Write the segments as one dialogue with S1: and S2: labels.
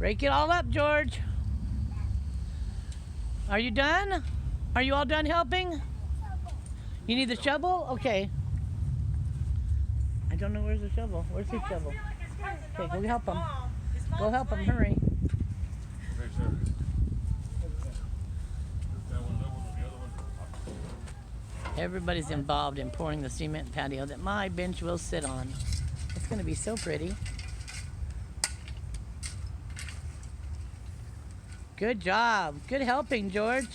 S1: Break it all up, George. Are you done? Are you all done helping? You need the shovel? Okay. I don't know where's the shovel. Where's his shovel? Okay, go help him. Go help him, hurry. Everybody's involved in pouring the cement patio that my bench will sit on. It's going to be so pretty. Good job. Good helping, George.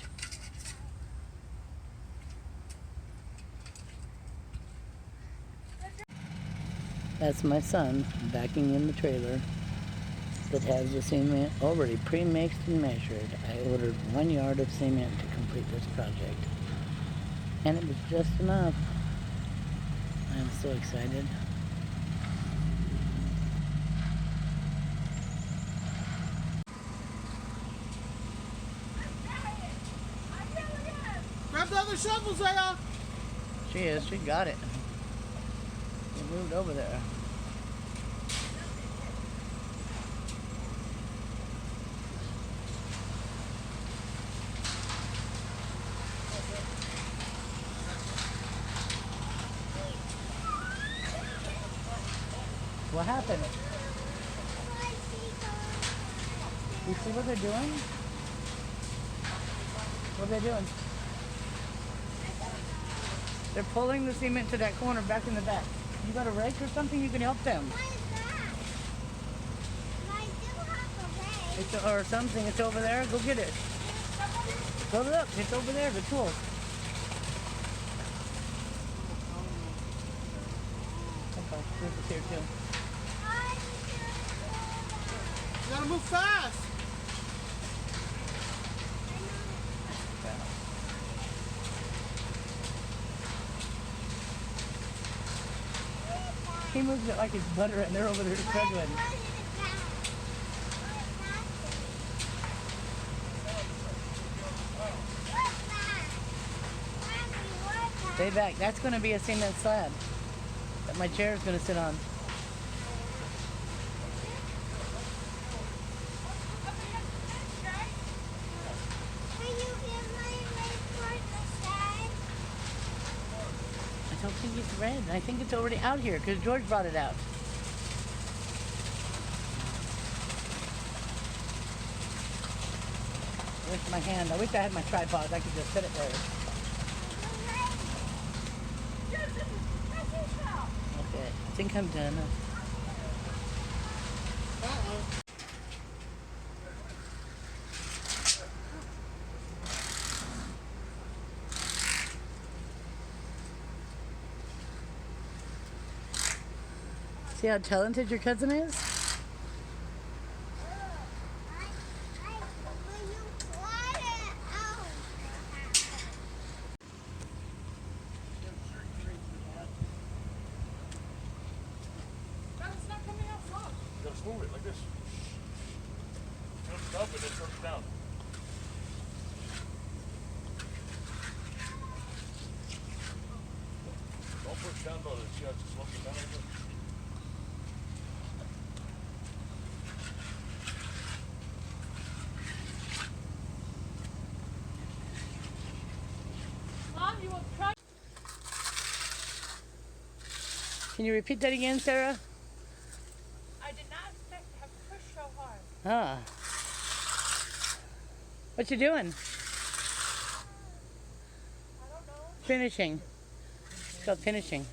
S1: That's my son backing in the trailer that has the cement already pre-mixed and measured. I ordered 1 yard of cement to complete this project. And it was just enough. I'm so excited.
S2: Grab the other shovel, Zaya!
S1: She is. She got it. She moved over there. What happened? You see what they're doing? What are they doing? They're pulling the cement to that corner back in the back. You got a rake or something? You can help them.
S3: What is that? I do have a rake.
S1: Or something. It's over there. Go get it. Go look. It's over there, the tool. Okay, this is here too.
S2: You gotta move fast!
S1: He moves it like it's butter and they're over there struggling. Stay back. That's going to be a cement slab that my chair is going to sit on. I don't think it's red. I think it's already out here because George brought it out. Where's my hand? I wish I had my tripod. I could just set it there. Okay, I think I'm done. See how talented your cousin is?
S4: Just move it like this. Jumps up and then jumps down. Don't push down, brother. See how it's sloping down a little bit?
S1: Can you repeat that again, Sarah?
S5: I did not expect to have to push so hard.
S1: Ah. What you doing?
S5: I don't know.
S1: Finishing. It's called finishing.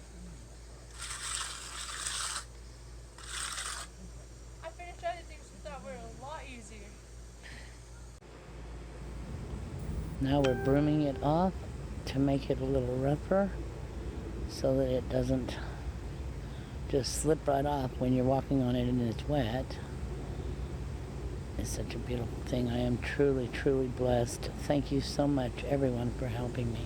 S5: I finished other things that were a lot easier.
S1: Now we're brooming it off to make it a little rougher so that it doesn't just slip right off when you're walking on it and it's wet. It's such a beautiful thing. I am truly, truly blessed. Thank you so much, everyone, for helping me.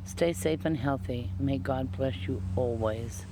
S1: Stay safe and healthy. May God bless you always.